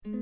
In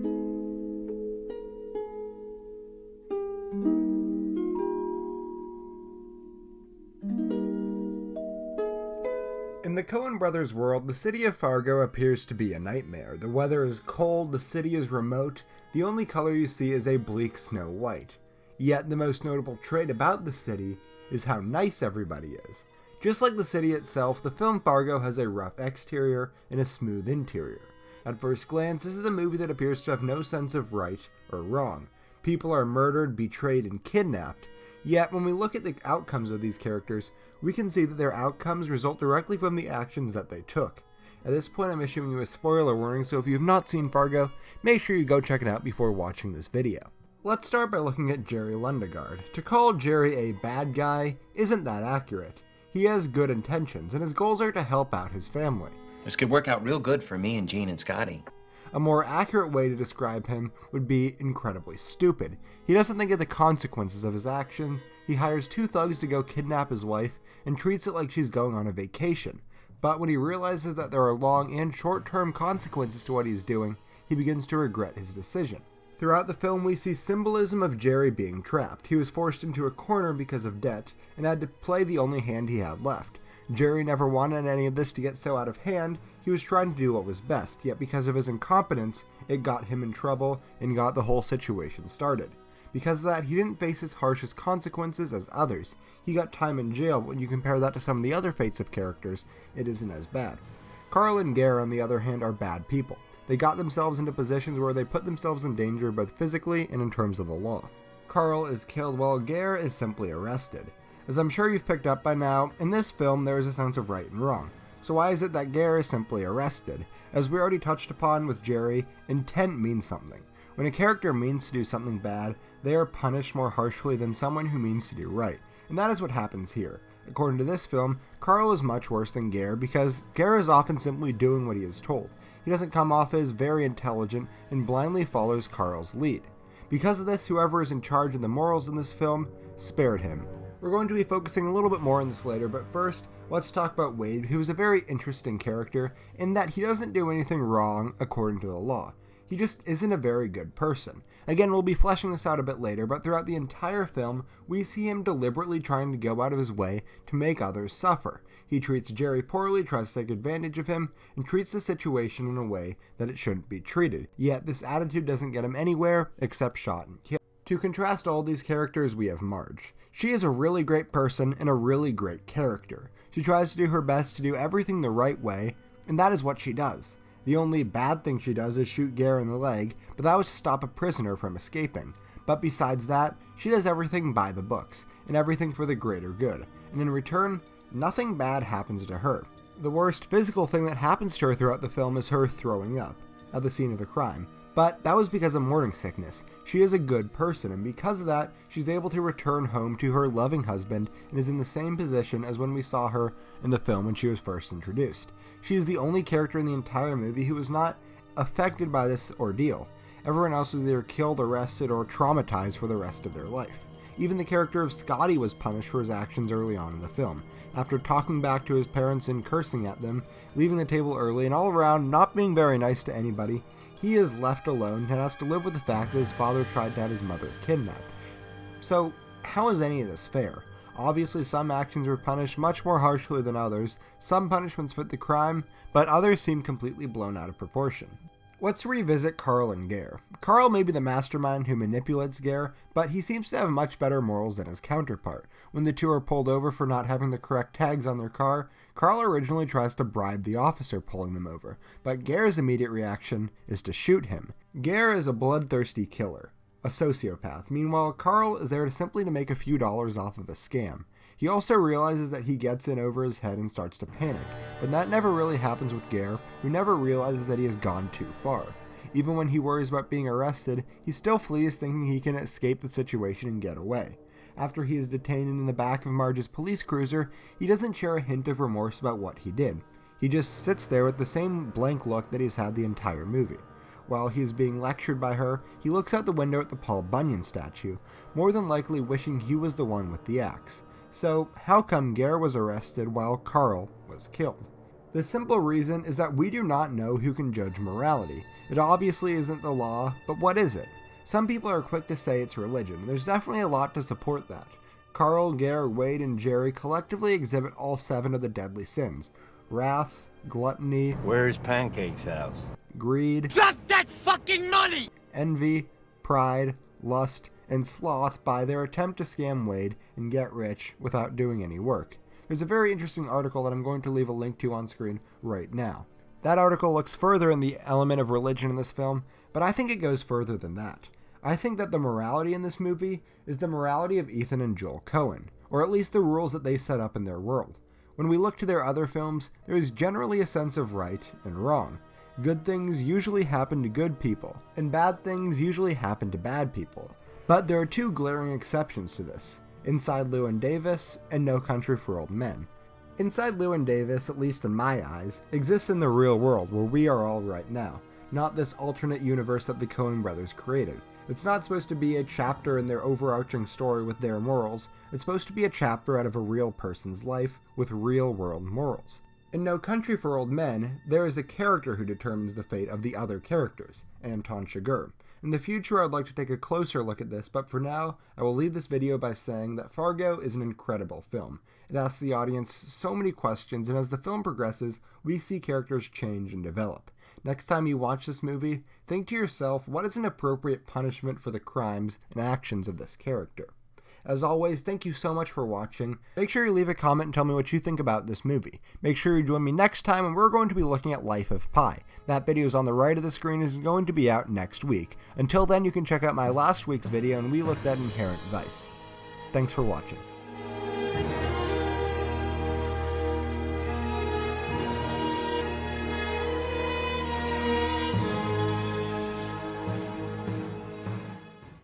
the Coen brothers' world, the city of Fargo appears to be a nightmare. The weather is cold, the city is remote, the only color you see is a bleak snow white. Yet the most notable trait about the city is how nice everybody is. Just like the city itself, the film Fargo has a rough exterior and a smooth interior. At first glance, this is a movie that appears to have no sense of right or wrong. People are murdered, betrayed, and kidnapped. Yet, when we look at the outcomes of these characters, we can see that their outcomes result directly from the actions that they took. At this point, I'm issuing you a spoiler warning, so if you have not seen Fargo, make sure you go check it out before watching this video. Let's start by looking at Jerry Lundegaard. To call Jerry a bad guy isn't that accurate. He has good intentions, and his goals are to help out his family. This could work out real good for me and Jean and Scotty. A more accurate way to describe him would be incredibly stupid. He doesn't think of the consequences of his actions. He hires two thugs to go kidnap his wife and treats it like she's going on a vacation. But when he realizes that there are long and short-term consequences to what he's doing, he begins to regret his decision. Throughout the film, we see symbolism of Jerry being trapped. He was forced into a corner because of debt and had to play the only hand he had left. Jerry never wanted any of this to get so out of hand. He was trying to do what was best, yet because of his incompetence, it got him in trouble and got the whole situation started. Because of that, he didn't face as harsh as consequences as others. He got time in jail, but when you compare that to some of the other fates of characters, it isn't as bad. Carl and Gare, on the other hand, are bad people. They got themselves into positions where they put themselves in danger both physically and in terms of the law. Carl is killed while Gare is simply arrested. As I'm sure you've picked up by now, in this film there is a sense of right and wrong. So why is it that Gare is simply arrested? As we already touched upon with Jerry, intent means something. When a character means to do something bad, they are punished more harshly than someone who means to do right. And that is what happens here. According to this film, Carl is much worse than Gare because Gare is often simply doing what he is told. He doesn't come off as very intelligent and blindly follows Carl's lead. Because of this, whoever is in charge of the morals in this film spared him. We're going to be focusing a little bit more on this later, but first, let's talk about Wade, who is a very interesting character in that he doesn't do anything wrong according to the law. He just isn't a very good person. Again, we'll be fleshing this out a bit later, but throughout the entire film, we see him deliberately trying to go out of his way to make others suffer. He treats Jerry poorly, tries to take advantage of him, and treats the situation in a way that it shouldn't be treated. Yet, this attitude doesn't get him anywhere except shot and killed. To contrast all these characters, we have Marge. She is a really great person and a really great character. She tries to do her best to do everything the right way, and that is what she does. The only bad thing she does is shoot Gare in the leg, but that was to stop a prisoner from escaping. But besides that, she does everything by the books, and everything for the greater good, and in return, nothing bad happens to her. The worst physical thing that happens to her throughout the film is her throwing up at the scene of the crime. But that was because of morning sickness. She is a good person, and because of that, she's able to return home to her loving husband and is in the same position as when we saw her in the film when she was first introduced. She is the only character in the entire movie who was not affected by this ordeal. Everyone else was either killed, arrested, or traumatized for the rest of their life. Even the character of Scotty was punished for his actions early on in the film. After talking back to his parents and cursing at them, leaving the table early, and all around not being very nice to anybody, he is left alone and has to live with the fact that his father tried to have his mother kidnapped. So, how is any of this fair? Obviously, some actions were punished much more harshly than others, some punishments fit the crime, but others seem completely blown out of proportion. Let's revisit Carl and Gare. Carl may be the mastermind who manipulates Gare, but he seems to have much better morals than his counterpart. When the two are pulled over for not having the correct tags on their car, Carl originally tries to bribe the officer pulling them over, but Gare's immediate reaction is to shoot him. Gare is a bloodthirsty killer, a sociopath. Meanwhile, Carl is there simply to make a few dollars off of a scam. He also realizes that he gets in over his head and starts to panic, but that never really happens with Gare, who never realizes that he has gone too far. Even when he worries about being arrested, he still flees thinking he can escape the situation and get away. After he is detained in the back of Marge's police cruiser, he doesn't share a hint of remorse about what he did. He just sits there with the same blank look that he's had the entire movie. While he is being lectured by her, he looks out the window at the Paul Bunyan statue, more than likely wishing he was the one with the axe. So, how come Gare was arrested while Carl was killed? The simple reason is that we do not know who can judge morality. It obviously isn't the law, but what is it? Some people are quick to say it's religion. There's definitely a lot to support that. Carl, Gare, Wade, and Jerry collectively exhibit all 7 of the deadly sins: wrath, gluttony, Where's Pancake's house? greed, Drop that fucking money! envy, pride, lust, and sloth by their attempt to scam Wade and get rich without doing any work. There's a very interesting article that I'm going to leave a link to on screen right now. That article looks further in the element of religion in this film, but I think it goes further than that. I think that the morality in this movie is the morality of Ethan and Joel Coen, or at least the rules that they set up in their world. When we look to their other films, there is generally a sense of right and wrong. Good things usually happen to good people, and bad things usually happen to bad people. But there are 2 glaring exceptions to this: Inside Llewyn Davis and No Country for Old Men. Inside Llewyn Davis, at least in my eyes, exists in the real world where we are all right now, not this alternate universe that the Coen brothers created. It's not supposed to be a chapter in their overarching story with their morals. It's supposed to be a chapter out of a real person's life with real-world morals. In No Country for Old Men, there is a character who determines the fate of the other characters, Anton Chigurh. In the future, I'd like to take a closer look at this, but for now, I will leave this video by saying that Fargo is an incredible film. It asks the audience so many questions, and as the film progresses, we see characters change and develop. Next time you watch this movie, think to yourself, what is an appropriate punishment for the crimes and actions of this character? As always, thank you so much for watching. Make sure you leave a comment and tell me what you think about this movie. Make sure you join me next time when we're going to be looking at Life of Pi. That video is on the right of the screen and is going to be out next week. Until then, you can check out my last week's video and we looked at Inherent Vice. Thanks for watching.